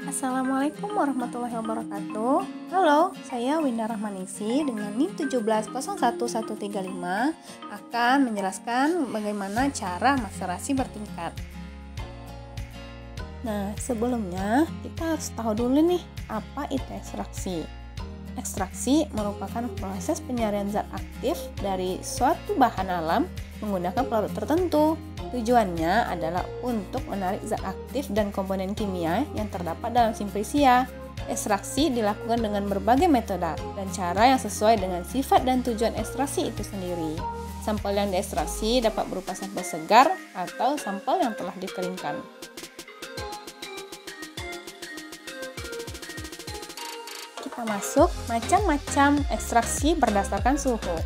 Assalamualaikum warahmatullahi wabarakatuh. Halo, saya Winda Rahmanisi dengan NIM 1701135 akan menjelaskan bagaimana cara maserasi bertingkat. Nah, sebelumnya kita harus tahu dulu nih apa itu ekstraksi. Ekstraksi merupakan proses penyarian zat aktif dari suatu bahan alam menggunakan pelarut tertentu. Tujuannya adalah untuk menarik zat aktif dan komponen kimia yang terdapat dalam simplisia. Ekstraksi dilakukan dengan berbagai metode dan cara yang sesuai dengan sifat dan tujuan ekstraksi itu sendiri. Sampel yang diekstraksi dapat berupa sampel segar atau sampel yang telah dikeringkan. Kita masuk macam-macam ekstraksi berdasarkan suhu.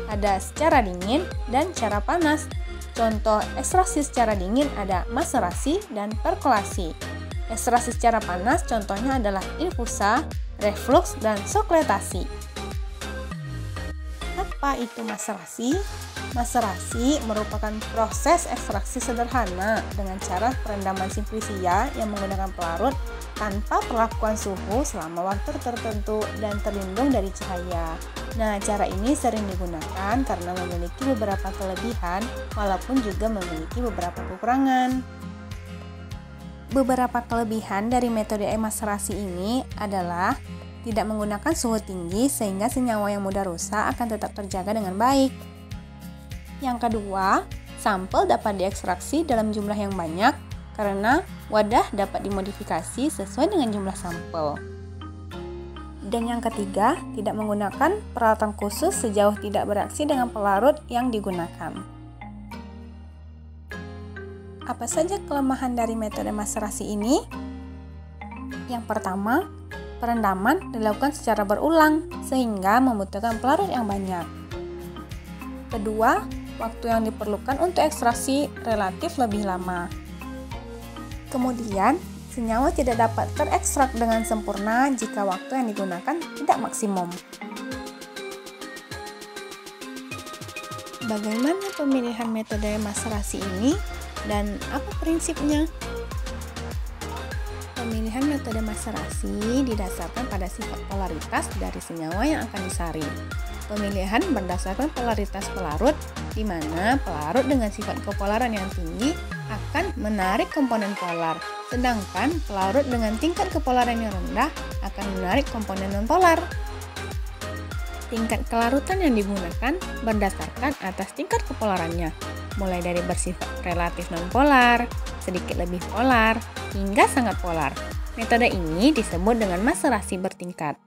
Ada secara dingin dan cara panas. Contoh ekstraksi secara dingin ada maserasi dan perkolasi. Ekstraksi secara panas contohnya adalah infusa, reflux, dan sokletasi. Apa itu maserasi? Maserasi merupakan proses ekstraksi sederhana dengan cara perendaman simplisia yang menggunakan pelarut tanpa perlakuan suhu selama waktu tertentu dan terlindung dari cahaya. Nah, cara ini sering digunakan karena memiliki beberapa kelebihan walaupun juga memiliki beberapa kekurangan. Beberapa kelebihan dari metode maserasi ini adalah tidak menggunakan suhu tinggi sehingga senyawa yang mudah rusak akan tetap terjaga dengan baik. Yang kedua, sampel dapat diekstraksi dalam jumlah yang banyak karena wadah dapat dimodifikasi sesuai dengan jumlah sampel. Dan yang ketiga, tidak menggunakan peralatan khusus sejauh tidak bereaksi dengan pelarut yang digunakan. Apa saja kelemahan dari metode maserasi ini? Yang pertama, perendaman dilakukan secara berulang sehingga membutuhkan pelarut yang banyak. Kedua, waktu yang diperlukan untuk ekstraksi relatif lebih lama. Kemudian, senyawa tidak dapat terekstrak dengan sempurna jika waktu yang digunakan tidak maksimum. Bagaimana pemilihan metode maserasi ini dan apa prinsipnya? Pemilihan metode maserasi didasarkan pada sifat polaritas dari senyawa yang akan disaring. Pemilihan berdasarkan polaritas pelarut, di mana pelarut dengan sifat kepolaran yang tinggi akan menarik komponen polar, sedangkan pelarut dengan tingkat kepolaran yang rendah akan menarik komponen nonpolar. Tingkat kelarutan yang digunakan berdasarkan atas tingkat kepolarannya, mulai dari bersifat relatif nonpolar, sedikit lebih polar, hingga sangat polar. Metode ini disebut dengan maserasi bertingkat.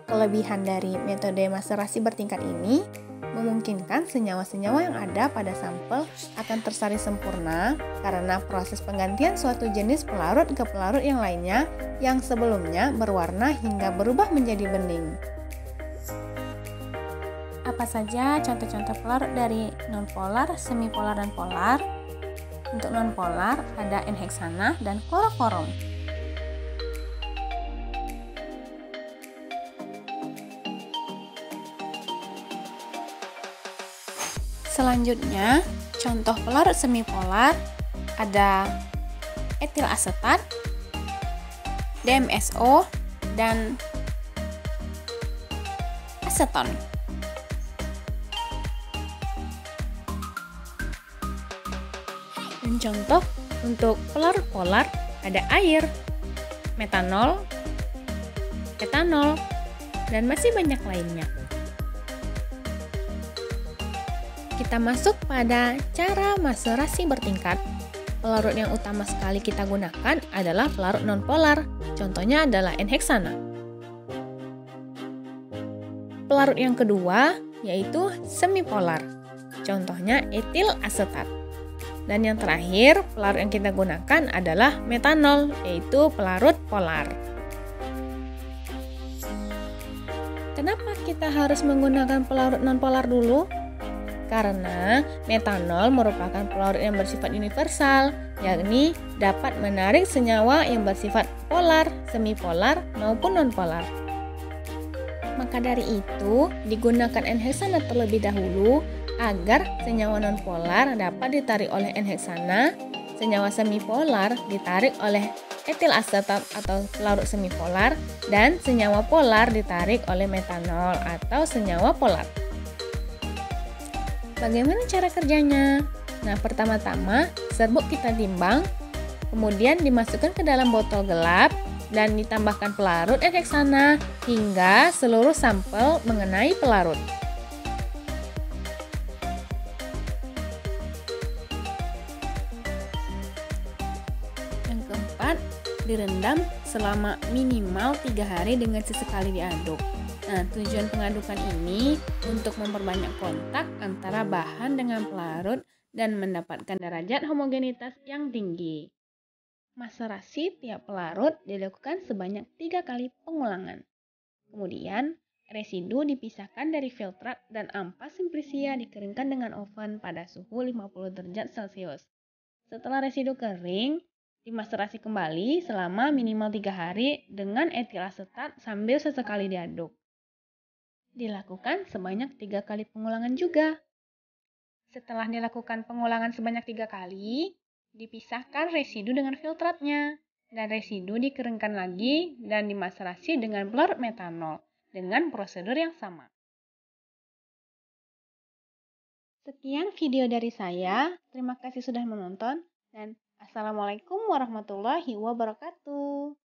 Kelebihan dari metode maserasi bertingkat ini memungkinkan senyawa-senyawa yang ada pada sampel akan tersaring sempurna karena proses penggantian suatu jenis pelarut ke pelarut yang lainnya yang sebelumnya berwarna hingga berubah menjadi bening. Apa saja contoh-contoh pelarut dari nonpolar, semipolar, dan polar? Untuk nonpolar ada N-heksana dan kloroforum. Selanjutnya, contoh pelarut semipolar ada etil asetat, DMSO, dan aseton. Dan contoh untuk pelarut polar ada air, metanol, etanol, dan masih banyak lainnya. Kita masuk pada cara maserasi bertingkat. Pelarut yang utama sekali kita gunakan adalah pelarut nonpolar. Contohnya adalah N-heksana. Pelarut yang kedua yaitu semipolar. Contohnya etil asetat. Dan yang terakhir, pelarut yang kita gunakan adalah metanol, yaitu pelarut polar. Kenapa kita harus menggunakan pelarut nonpolar dulu? Karena metanol merupakan pelarut yang bersifat universal, yakni dapat menarik senyawa yang bersifat polar, semipolar, maupun nonpolar. Maka dari itu, digunakan N-heksana terlebih dahulu Agar senyawa nonpolar dapat ditarik oleh N-heksana, senyawa semipolar ditarik oleh etil asetat atau pelarut semipolar, dan senyawa polar ditarik oleh metanol atau senyawa polar. Bagaimana cara kerjanya? Nah, pertama-tama serbuk kita timbang, kemudian dimasukkan ke dalam botol gelap dan ditambahkan pelarut N-heksana hingga seluruh sampel mengenai pelarut. Yang keempat, direndam selama minimal 3 hari dengan sesekali diaduk. Nah, tujuan pengadukan ini untuk memperbanyak kontak antara bahan dengan pelarut dan mendapatkan derajat homogenitas yang tinggi. Maserasi tiap pelarut dilakukan sebanyak 3 kali pengulangan. Kemudian, residu dipisahkan dari filtrat dan ampas simplisia dikeringkan dengan oven pada suhu 50 derajat Celcius. Setelah residu kering, dimaserasi kembali selama minimal 3 hari dengan etil asetat sambil sesekali diaduk. Dilakukan sebanyak 3 kali pengulangan juga. Setelah dilakukan pengulangan sebanyak 3 kali, dipisahkan residu dengan filtratnya, dan residu dikeringkan lagi dan dimaserasi dengan pelarut metanol dengan prosedur yang sama. Sekian video dari saya, terima kasih sudah menonton, dan Assalamualaikum warahmatullahi wabarakatuh.